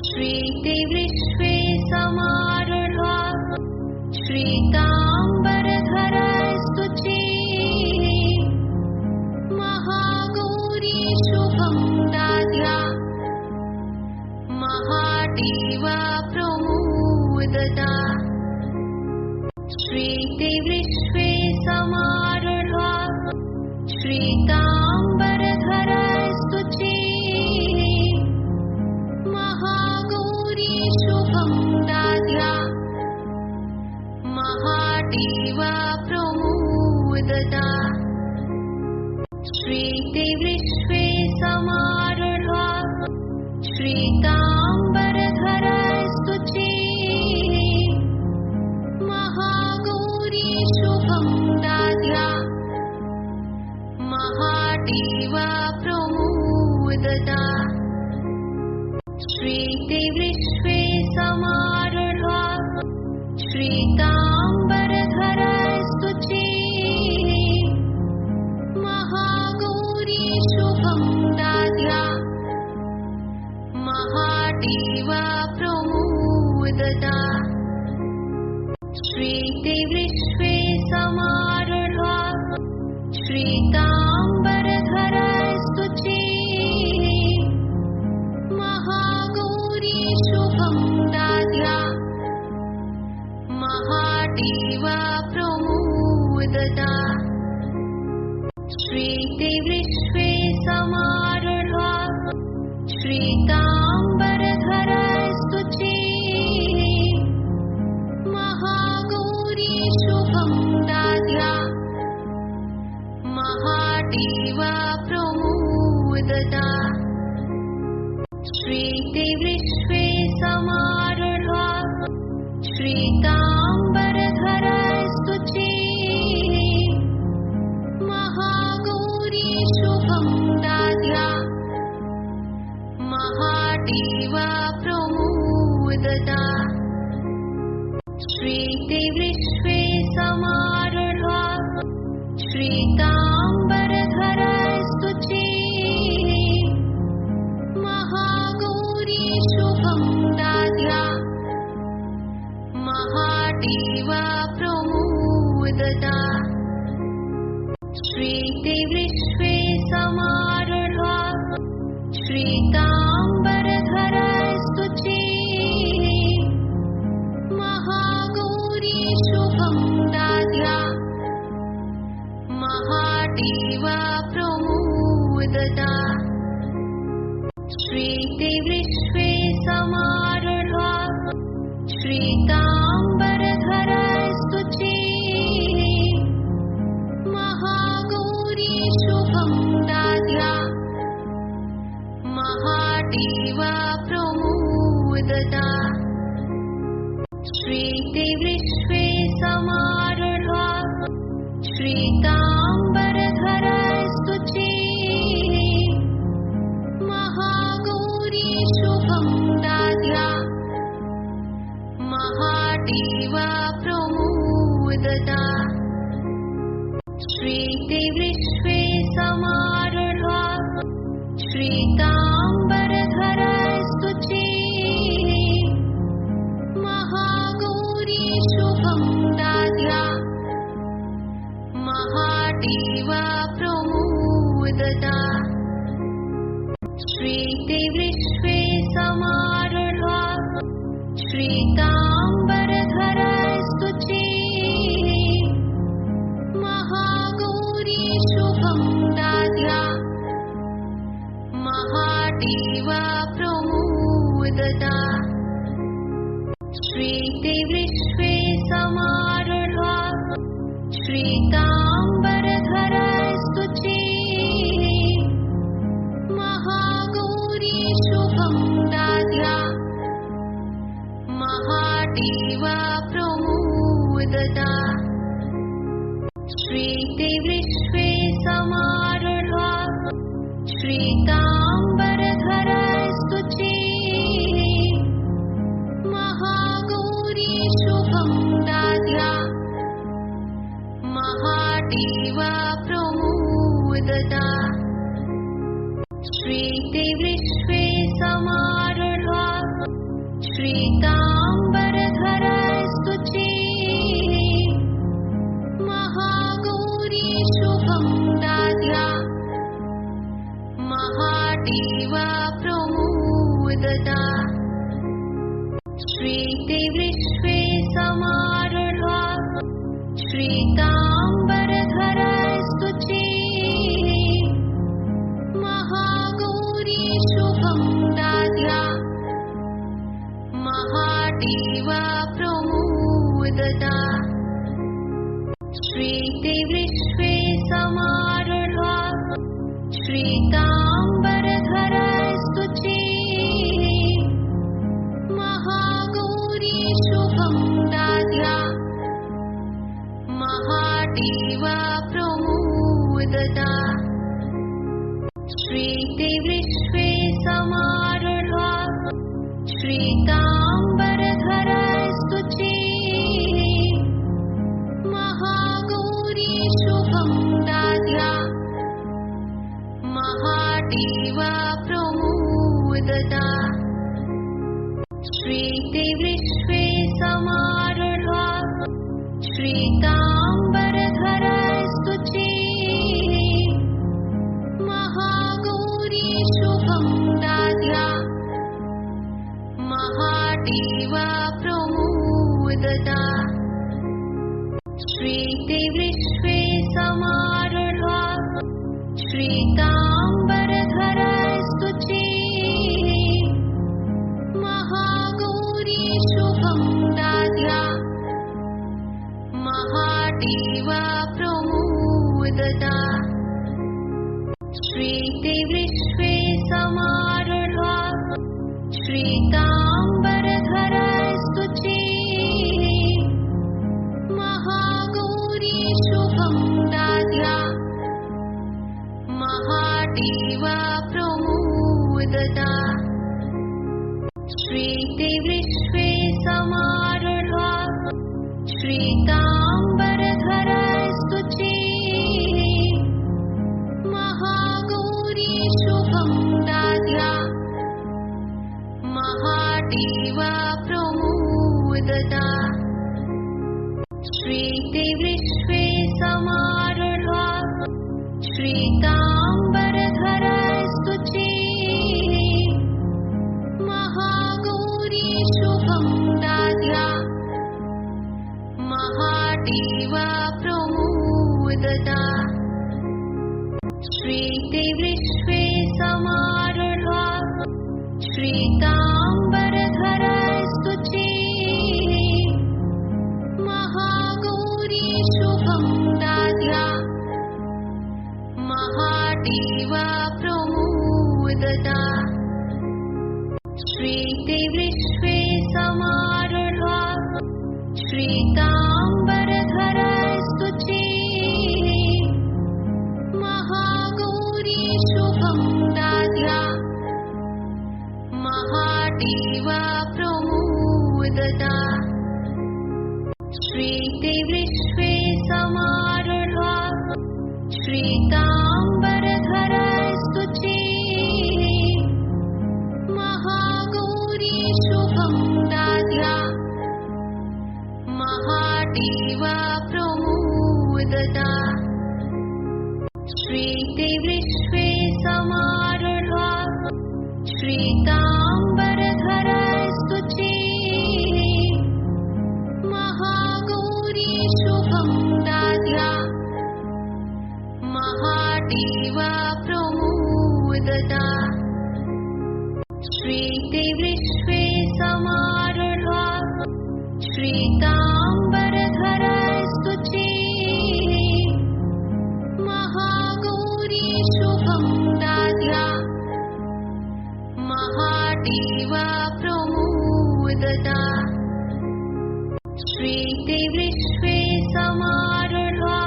श्रीते विश्वे समारूढा श्रीताम्बरधरस्तुतिः महागौरी शुभं दाद्या महादेवा प्रमुदता श्रीते विश्वे समारूढा श्रीताम्बरधरस्तुतिः महागौरी शुभं दाद्या महादेवा प्रमुदता श्रीते विश्वे समारूढा श्रीताम्बरधरस्तुतिः महागौरी शुभं दाद्या महादेवा प्रमुदता श्रीते विश्वे समारूढा श्रीताम्बरधरस्तुतिः महागौरी शुभं दाद्या महादेवा प्रमुदता श्रीते विश्वे समारूढा श्रीताम्बरधरस्तुतिः महागौरी शुभं दाद्या महादेवा प्रमुदता श्रीते विश्वे समारूढा श्रीताम्बरधरस्तुतिः महागौरी शुभं दाद्या महादेवा प्रमुदता श्रीते विश्वे समारूढा श्रीताम्बरधरस्तुतिः महागौरी शुभं दाद्या महादेवा प्रमुदता श्रीते विश्वे समारूढा श्रीताम्बरधरस्तुतिः महागौरी शुभं दाद्या महादेवा प्रमुदता श्रीते विश्वे समारूढा श्रीताम्बरधरस्तुतिः महागौरी शुभं दाद्या महादेवा प्रमुदता श्रीते विश्वे समारूढा श्रीताम्बरधरस्तुतिः महागौरी शुभं दाद्या महादेवा प्रमुदता श्रीते विश्वे समारूढा श्रीताम्बरधरस्तुतिः महागौरी शुभं दाद्या महादेवा प्रमुदता श्रीते विश्वे समारूढा श्रीताम्बरधरस्तुतिः महागौरी शुभं दाद्या महादेवा प्रमुदता श्रीते विश्वे समारूढा श्रीताम्बरधरस्तुतिः महागौरी शुभं दाद्या महादेवा प्रमुदता श्रीते विश्वे समारूढा श्रीताम्बरधरस्तुतिः महागौरी शुभं दाद्या महादेवा प्रमुदता श्रीते विश्वे समारूढा श्रीताम्बरधरस्तुतिः प्रमुदता श्रीते विश्वे समारूढा श्रीताम्बरधरस्तुचिः महागौरी शुभं दाद्या महादेवा प्रमुदता श्रीते विश्वे समारूढा श्रीताम्बरधरस्तुचिः महागौरी शुभं दाद्या महादेवा प्रमुदता श्रीते विश्वे समारूढा श्रीताम्बरधरस्तुचिः महागौरी शुभं दाद्या महादेवा प्रमुदता श्रीते विश्वे समारूढा श्रीताम्बरधरस्तुचिः महागौरी शुभं दाद्या महादेवा प्रमुदता श्रीते विश्वे समारूढा श्रीताम्बरधरस्तुचिः महागौरी शुभं दाद्या महादेवा प्रमुदता श्रीते विश्वे समारूढा श्रीताम्बरधरस्तुचिः महागौरी शुभं दाद्या महादेवा प्रमुदता श्रीते विश्वे समारूढा श्रीताम्बरधरस्तुचिः महागौरी शुभं दाद्या महादेवा प्रमुदता श्रीते विश्वे समारूढा श्रीताम्बरधरस्तुचिः महागौरी शुभं दाद्या महादेवा प्रमुदता श्रीते विश्वे समारूढा श्रीताम्बरधरस्तुचिः महागौरी शुभं दाद्या महादेवा प्रमुदता श्रीते विश्वे समारूढा श्रीताम्बरधरस्तुचिः महागौरी शुभं दाद्या महादेवा प्रमुदता श्रीते विश्वे समारूढा श्रीताम्बरधरस्तुचिः महागौरी शुभं दाद्या महादेवा प्रमुदता श्रीते विश्वे समारूढा श्रीताम्बरधरस्तुचिः महागौरी शुभं दाद्या महादेवा प्रमुदता श्रीते विश्वे समारूढा श्रीताम्बरधरस्तुचिः महागौरी शुभं दाद्या महादेवा प्रमुदता श्रीते विश्वे समारूढा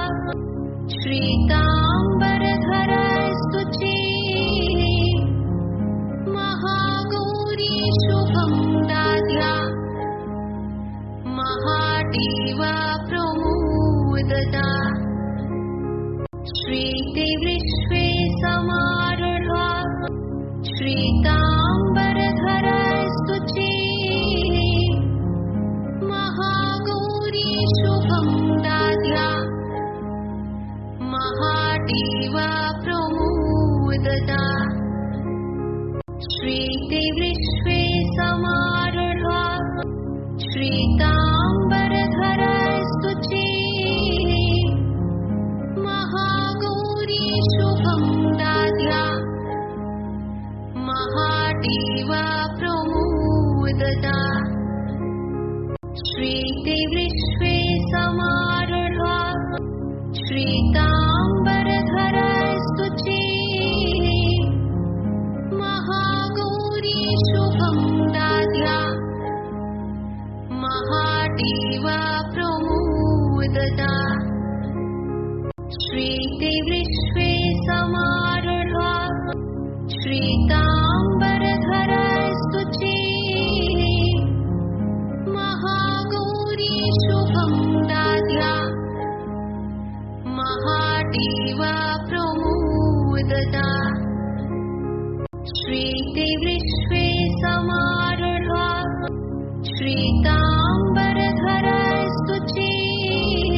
श्रीताम्बरधरस्तुचिः महागौरी शुभं दाद्या महादेवा प्रमुदता श्रीते विश्वे समारूढा श्रीताम्बरधरस्तुचिः महागौरी शुभं दाद्या महा प्रमुदता श्रीते विश्वे समारूढा श्रीताम्बरधरस्तुचिः महागौरी शुभं दाद्या महादेवा प्रमुदता श्रीते विश्वे समारूढा श्रीताम्बरधरस्तुचिः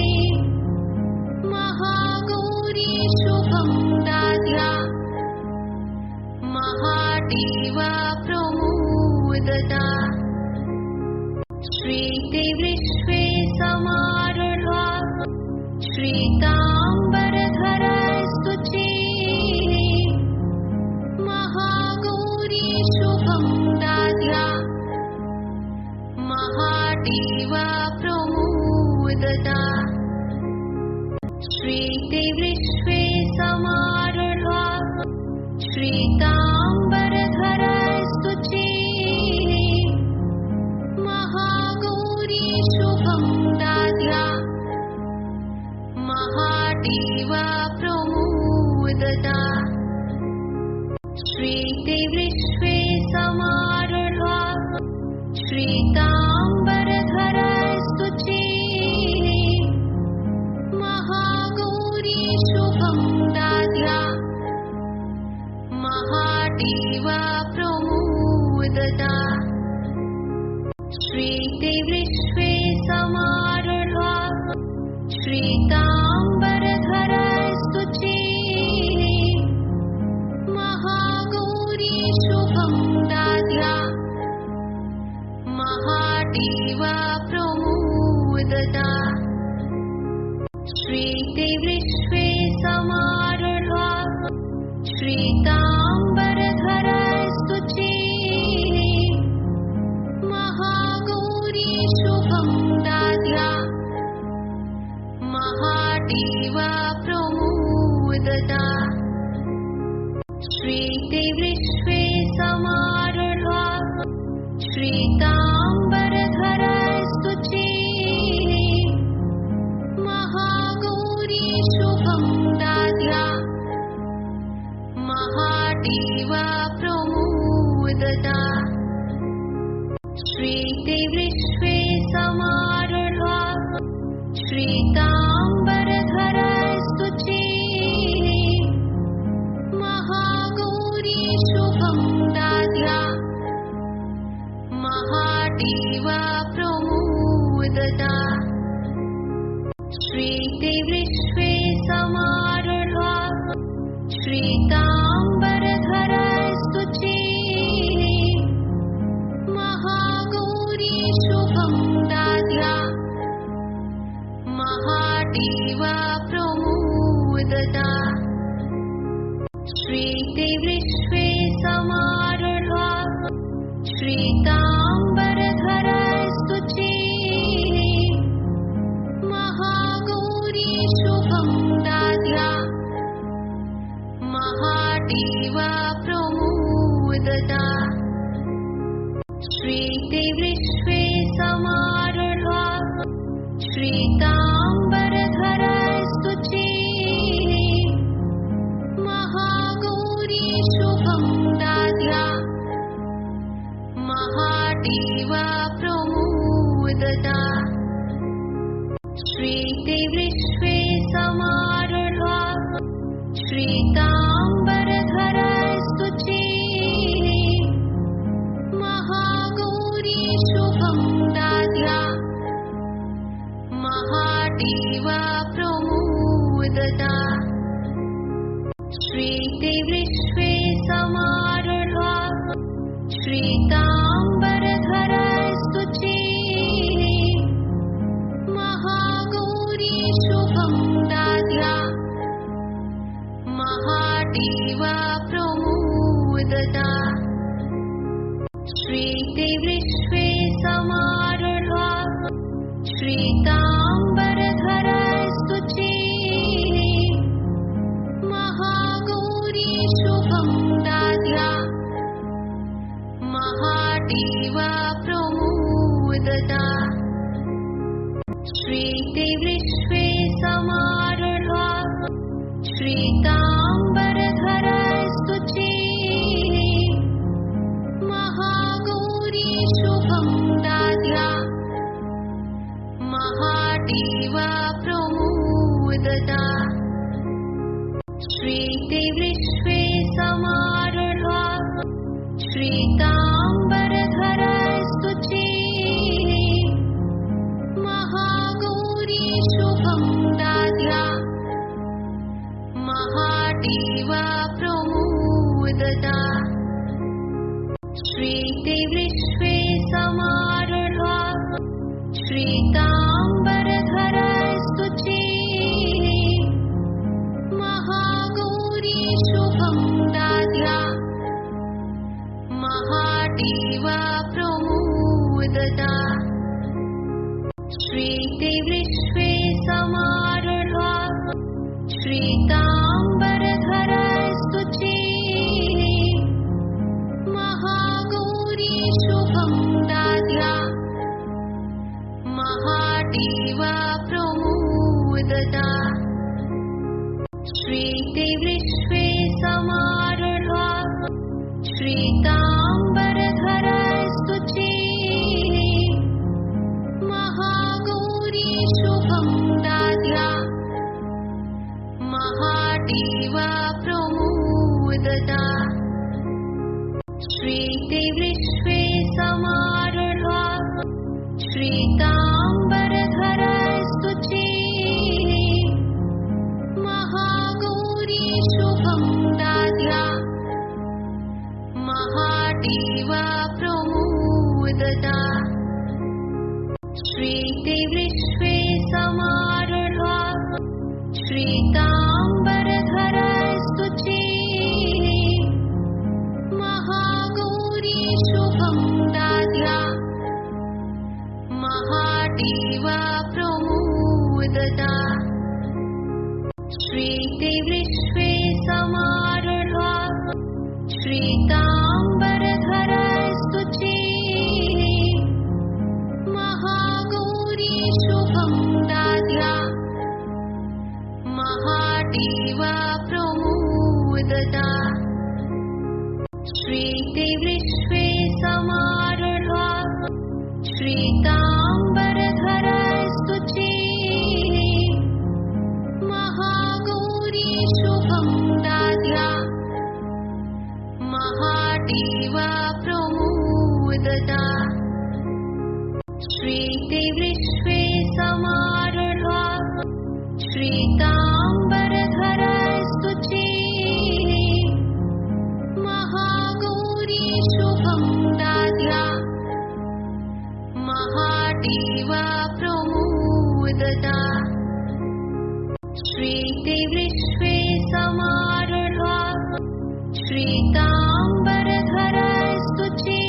महागौरी शुभं दाद्या महादेवा प्रमुदता श्रीते विश्वे समारूढा श्रीताम्बरधरस्तुचिः महागौरी शुभं दाद्या महादेवा प्रमुदता श्रीते विश्वे समारूढा श्रीताम्बरधरस्तुचिः महागौरी शुभं दाद्या महादेवा प्रमुदता श्रीते विश्वे समारूढा श्रीताम्बरधरस्तुचिः महागौरी शुभं दाद्या महादेवा प्रमुदता श्रीते विश्वे समारूढा श्रीताम्बरधरस्तुचिः महागौरी शुभं दाद्या महादेवा प्रमुदता श्रीते विश्वे समारूढा श्रीताम्बरधरस्तुचिः महागौरी शुभं दाद्या महादेवा प्रमुदता श्रीते विश्वे समारूढा श्रीताम्बरधरस्तुचिः महागौरी शुभं दाद्या महादेवा प्रमुदता श्रीते विश्वे समारूढा श्रीताम्बरधरस्तुचिः महागौरी शुभं दाद्या महादेवा प्रमुदता श्रीते विश्वे समारूढा श्रीताम्बरधरस्तुचिः महागौरी शुभं दाद्या महादेवा प्रमुदता श्रीते विश्वे समारूढा श्रीताम्बरधरस्तुचिः महागौरी शुभं दाद्या महादेवा प्रमुदता श्रीते विश्वे समारूढा श्रीताम्बरधरस्तुचिः महागौरी शुभं दाद्या महादेवा प्रमुदता श्रीते विश्वे समारूढा श्रीताम्बरधरस्तुचिः महागौरी शुभं दाद्या महादेवा प्रमुदता श्रीते विश्वे समारूढा श्रीताम्बरधरस्तुचिः महागौरी शुभं दाद्या महादेवा प्रमुदता श्रीते विश्वे समारूढा श्रीताम्बरधरस्तुचिः महागौरी शुभं दाद्या महादेवा प्रमुदता श्रीते विश्वे समारूढा श्वेताम्बरधरस्तुते महागौरी शुभं दाद्या महादेवा प्रमोदता श्रीते विश्वे समारूढा श्वेताम्बरधरस्तुते महागौरी शुभं दाद्या महादेवा प्रमोदता श्रीते विश्वे समारूढा श्वेताम्बरधरस्तुते महागौरी शुभं दाद्या महादेवा प्रमोदता श्रीते विश्वे समारूढा श्वेताम्बरधरस्तुते महागौरी शुभं दाद्या महादेवा प्रमोदता श्रीते विश्वे समारूढा श्वेताम्बरधरस्तुते महागौरी शुभं दाद्या महादेवा प्रमोदता श्रीते विश्वे समारूढा श्वेताम्बरधरस्तुते महागौरी शुभं दाद्या महादेवा प्रमोदता श्रीते विश्वे समारूढा श्वेताम्बरधरस्तुते महागौरी शुभं दाद्या महादेवा प्रमोदता श्रीते विश्वे समारूढा श्वेताम्बरधरस्तुते महागौरी शुभं दाद्या महादेवा प्रमोदता श्रीते विश्वे समारूढा श्वेताम्बरधरस्तुते महागौरी शुभं दाद्या महादेवा प्रमोदता श्रीते विश्वे समारूढा श्वेताम्बरधरस्तुते महागौरी शुभं दाद्या महादेवा प्रमोदता श्रीते विश्वे समारूढा श्वेताम्बरधरस्तुते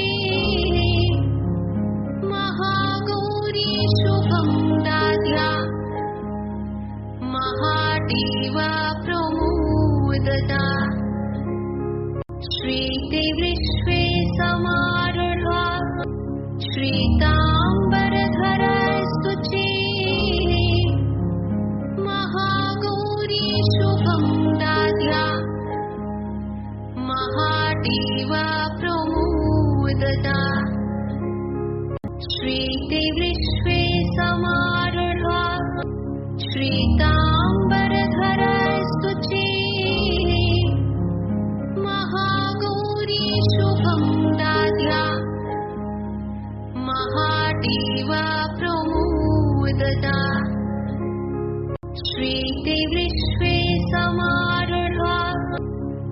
महागौरी शुभं दाद्या महादेवा प्रमोदता श्रीते विश्वे समारूढा श्वेताम्बरधरस्तुते महागौरी शुभं दाद्या महादेवा प्रमोदता श्रीते विश्वे समारूढा श्वेताम्बरधरस्तुते महागौरी शुभं दाद्या महादेवा प्रमोदता श्रीते विश्वे समारूढा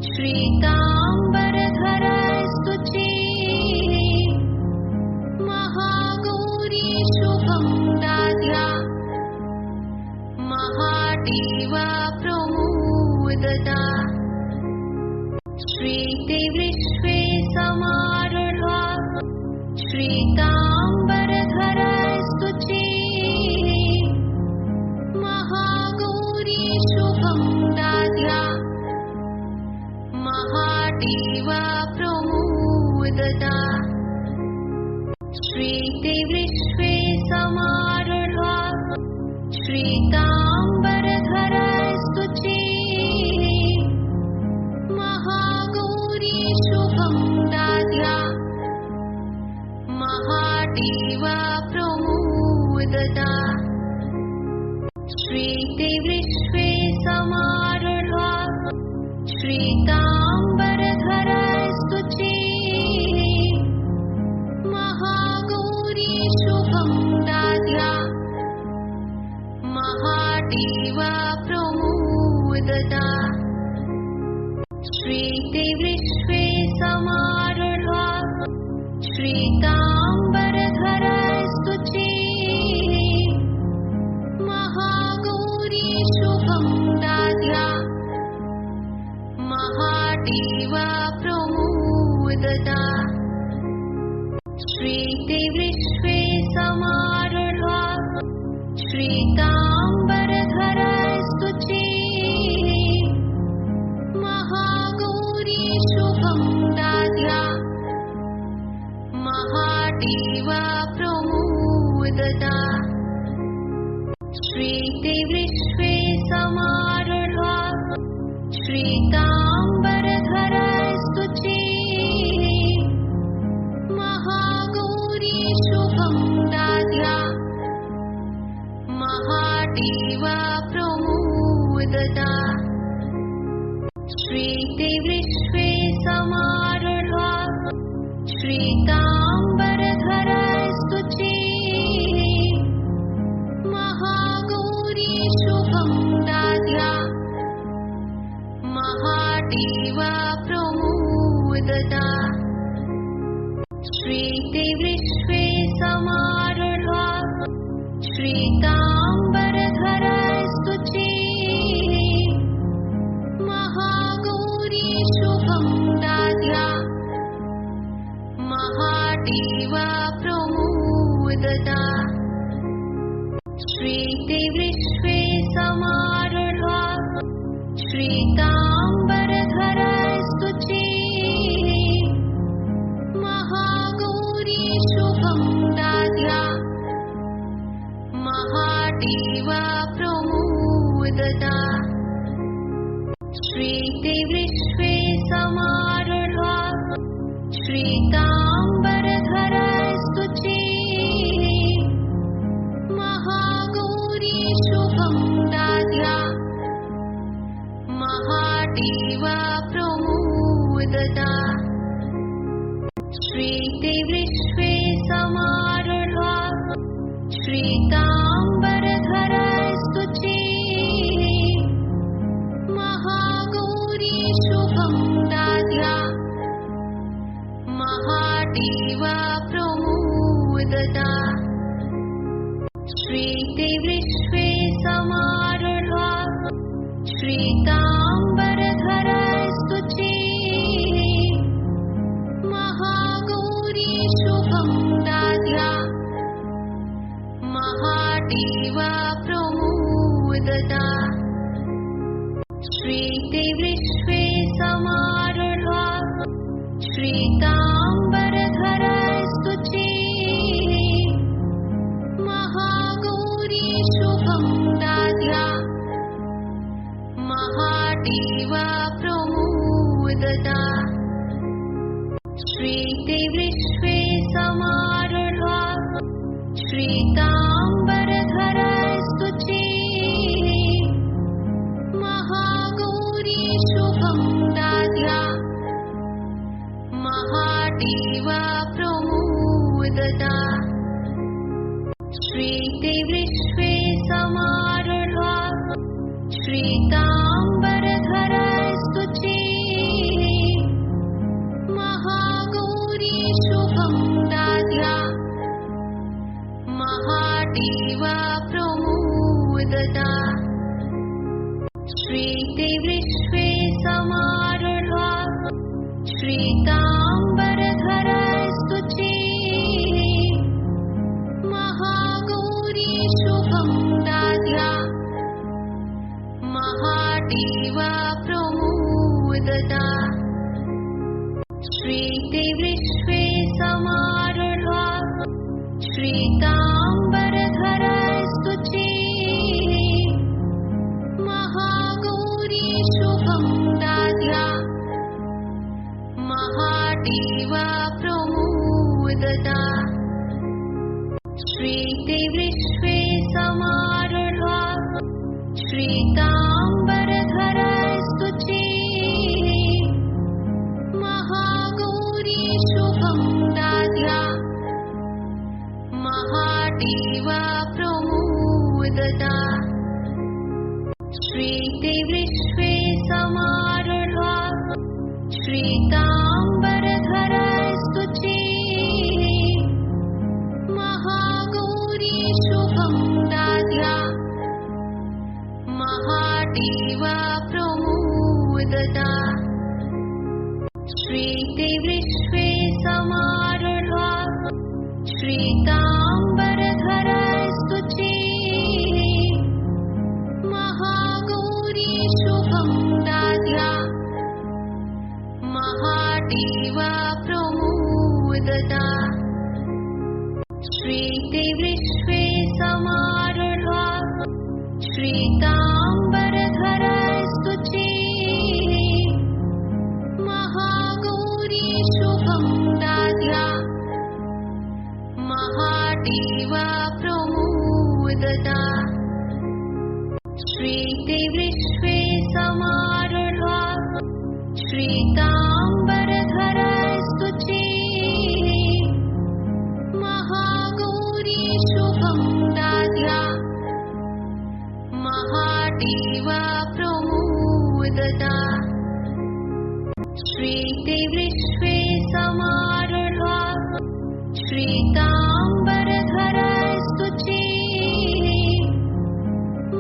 श्वेताम्बरधरस्तुते महागौरी शुभं दाद्या महादेवा प्रमोदता श्रीते विश्वे समारूढा श्वेताम्बरधरस्तुते महागौरी शुभं दाद्या महादेवा प्रमोदता श्रीते विश्वे समारूढा श्रीताम्बरधरस्तुते महागौरी शुभं दाद्या महादेवा प्रमोदता श्रीते विश्वे समारूढा श्रीताम्बरधरस्तुते महागौरी शुभं दाद्या महादेवा प्रमोदता श्रीते विश्वे समारूढा श्रीताम्बरधरस्तुते महागौरी शुभं दाद्या महादेवा प्रमोदता श्रीते विश्वे समारूढा श्रीताम्बरधरस्तुते महागौरी शुभं दाद्या महादेवा प्रमोदता श्रीते विश्वे समारूढा श्रीताम्बरधरस्तुते महागौरी शुभं दाद्या महादेवा प्रमोदता श्रीते विश्वे समारूढा श्रीताम्बरधरस्तुते महागौरी शुभं दाद्या महादेवा प्रमोदता श्रीते विश्वे समारूढा श्रीताम्बरधरस्तुते महागौरी शुभं दाद्या महादेवा प्रमोदता श्रीते विश्वे समारूढा श्रीताम्बरधरस्तुते महागौरी शुभं दाद्या महादेवा प्रमोदता श्रीते विश्वे समारूढा श्रीताम्बरधरस्तुते महागौरी शुभं दाद्या महादेवा प्रमोदता श्रीते विश्वे समारूढा श्रीताम्बरधरस्तुते महागौरी शुभं दाद्या महादेवा प्रमोदता श्रीते विश्वे समारूढा श्रीताम्बरधरस्तुते महागौरी शुभं दाद्या महादेवा प्रमोदता श्रीते विश्वे समारूढा श्रीताम्बरधरस्तुते महागौरी शुभं दाद्या महादेवा प्रमोदता श्रीते विश्वे समारूढा श्रीताम्बरधरस्तुते महागौरी शुभं दाद्या महादेवा प्रमोदता श्रीते विश्वे समारूढा श्रीताम्बरधरस्तुते महागौरी शुभं दाद्या महादेवा प्रमोदता श्रीते विश्वे समारूढा श्रीताम्बरधरस्तुते महागौरी शुभं दाद्या महादेवा प्रमोदता श्रीते विश्वे समारूढा श्रीताम्बरधरस्तुते श्रीतिविश्वे समारूढा श्वेताम्बरधरस्तुते महागौरी शुभं दाद्या महादेवा प्रमोदता श्रीतिविश्वे समारूढा श्वेताम्बरधरस्तुते महागौरी शुभं दाद्या महादेवा प्रमोदता श्रीतिविश्वे समारूढा श्वेताम्बरधरस्तुते महागौरी शुभं दाद्या महादेवा प्रमोदता श्रीतिविश्वे समारूढा श्वेताम्बरधरस्तुते महागौरी शुभं दाद्या महादेवा प्रमोदता श्रीतिविश्वे समारूढा श्वेताम्बरधरस्तुते महागौरी शुभं दाद्या महादेवा प्रमोदता श्रीतिविश्वे समारूढा श्वेताम्बरधरस्तुते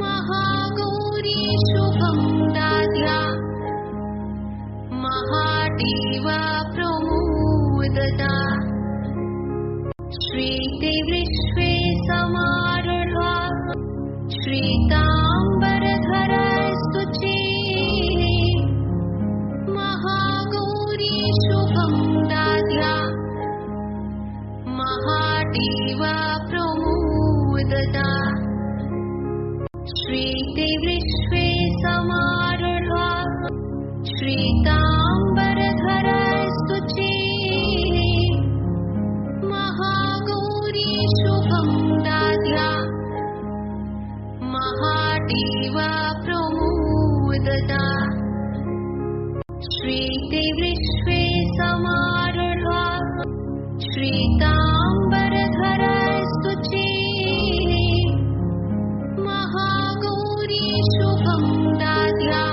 महागौरी शुभं दाद्या महादेवा प्रमोदता श्रीतिविश्वे समारूढा श्वेताम्बरधरस्तुते महागौरी शुभं दाद्या महादेवा प्रमोदता श्रीतिविश्वे समारूढा श्वेताम्बरधरस्तुते महागौरी शुभं दाद्या महादेवा प्रमोदता श्रीतिविश्वे समारूढा श्वेताम्बरधरस्तुते महागौरी शुभं दाद्या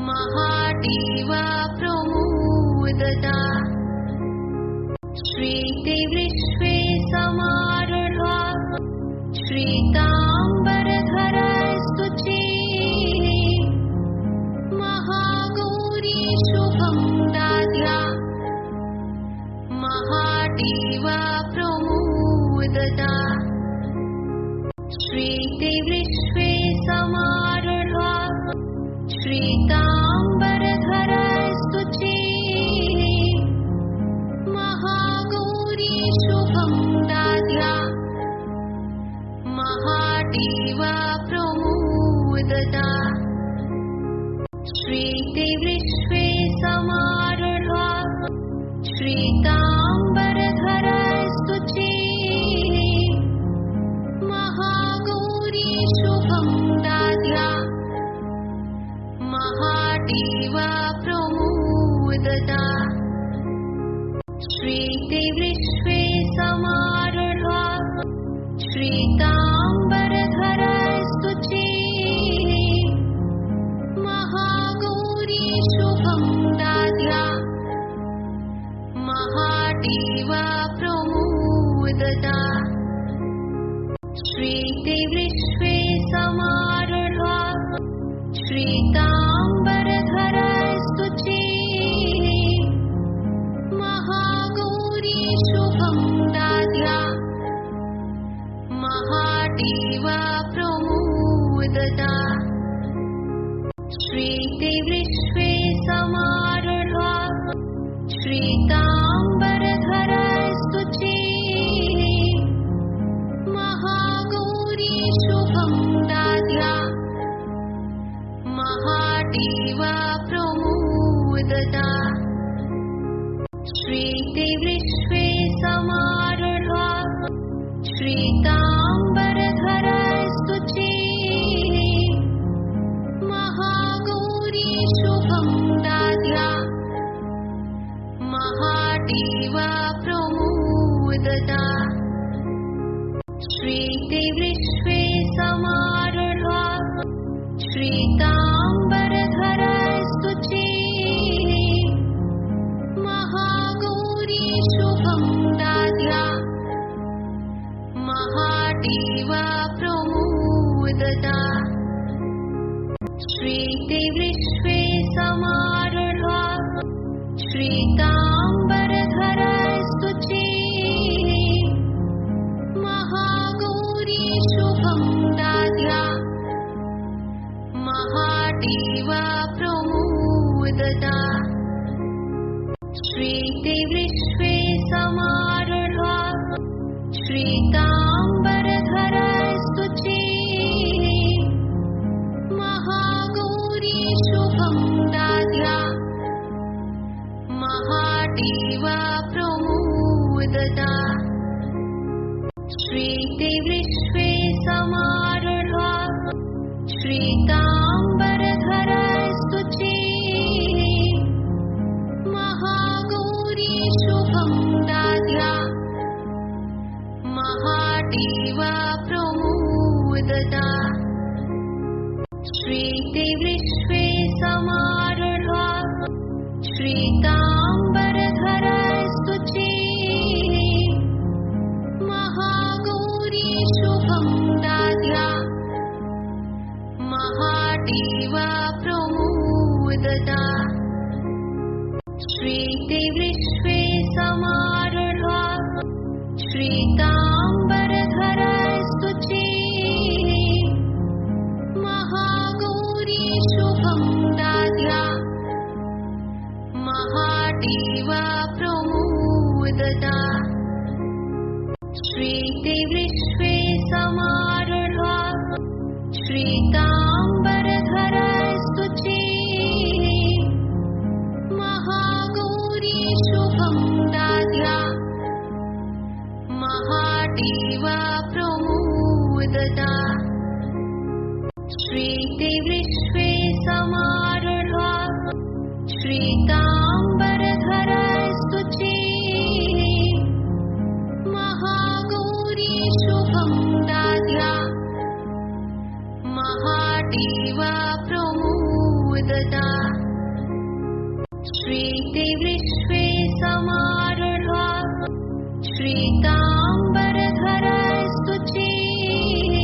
महादेवा प्रमोदता श्रीतिविश्वे समारूढा श्वेताम्बरधरस्तुते महागौरी शुभं दाद्या महादेवा प्रमोदता श्रीतिविश्वे समारूढा श्वेताम्बरधरस्तुते महागौरी शुभं दाद्या महादेवा प्रमोदता श्रीतिविश्वे समारूढा श्वेताम्बरधरस्तुते महागौरी शुभं दाद्या महादेवा प्रमोदता श्रीतिविश्वे समारूढा श्वेताम्बरधरस्तुते महागौरी शुभं दाद्या महादेवा प्रमोदता श्रीतिविश्वे समारूढा श्वेताम्बरधरस्तुते महागौरी शुभं दाद्या महादेवा प्रमोदता श्रीतिविश्वे समारूढा श्वेताम्बरधरस्तुते प्रमुदता श्रीते विश्वे समारूढा श्रीताम्बरधरस्तुचिः महागौरी शुभं दाद्या महादेवा प्रमुदता श्रीते विश्वे समारूढा श्रीताम्बरधरस्तुचिः महागौरी शुभं दाद्या महादेवा प्रमुदता श्रीते विश्वे समारूढा श्रीताम्बरधरस्तुचिः महागौरी शुभं दाद्या महादेवा प्रमुदता श्रीते विश्वे समारूढा श्रीताम्बरधरस्तुचिः महागौरी शुभं दाद्या महादेवा प्रमुदता श्रीते विश्वे समारूढा श्रीताम्बरधरस्तुचिः महागौरी शुभं दाद्या महादेवा प्रमुदता श्रीते विश्वे समारूढा श्रीताम्बरधरस्तुचिः महागौरी शुभं दाद्या महादेवा प्रमुदता श्रीते विश्वे समारूढा श्रीताम्बरधरस्तुचिः महागौरी शुभं दाद्या महादेवा प्रमुदता श्रीते विश्वे समारूढा श्रीताम्बरधरस्तुचिः महागौरी शुभं दाद्या महादेवा प्रमुदता श्रीते विश्वे समारूढा श्रीताम्बरधरस्तुचिः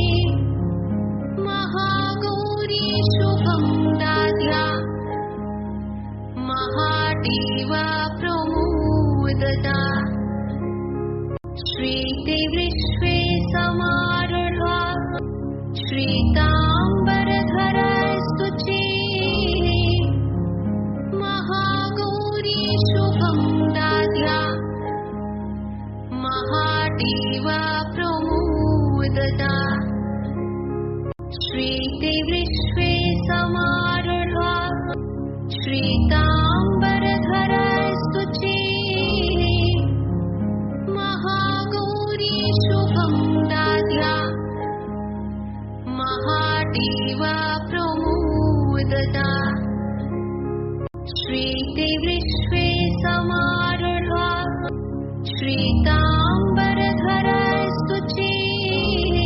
महागौरी शुभं दाद्या महादेवा प्रमुदता श्रीते विश्वे समारूढा श्रीताम्बरधरस्तुचिः महागौरी शुभं दाद्या महादेवा प्रमुदता श्रीते विश्वे समारूढा श्रीताम्बरधरस्तुचिः महागौरी शुभं दाद्या महादेवा प्रमुदता श्रीते विश्वे समारूढा श्रीताम्बरधरस्तुचिः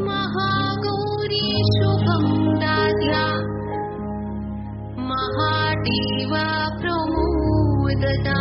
महागौरी शुभं दाद्या महादेवा प्रमुदता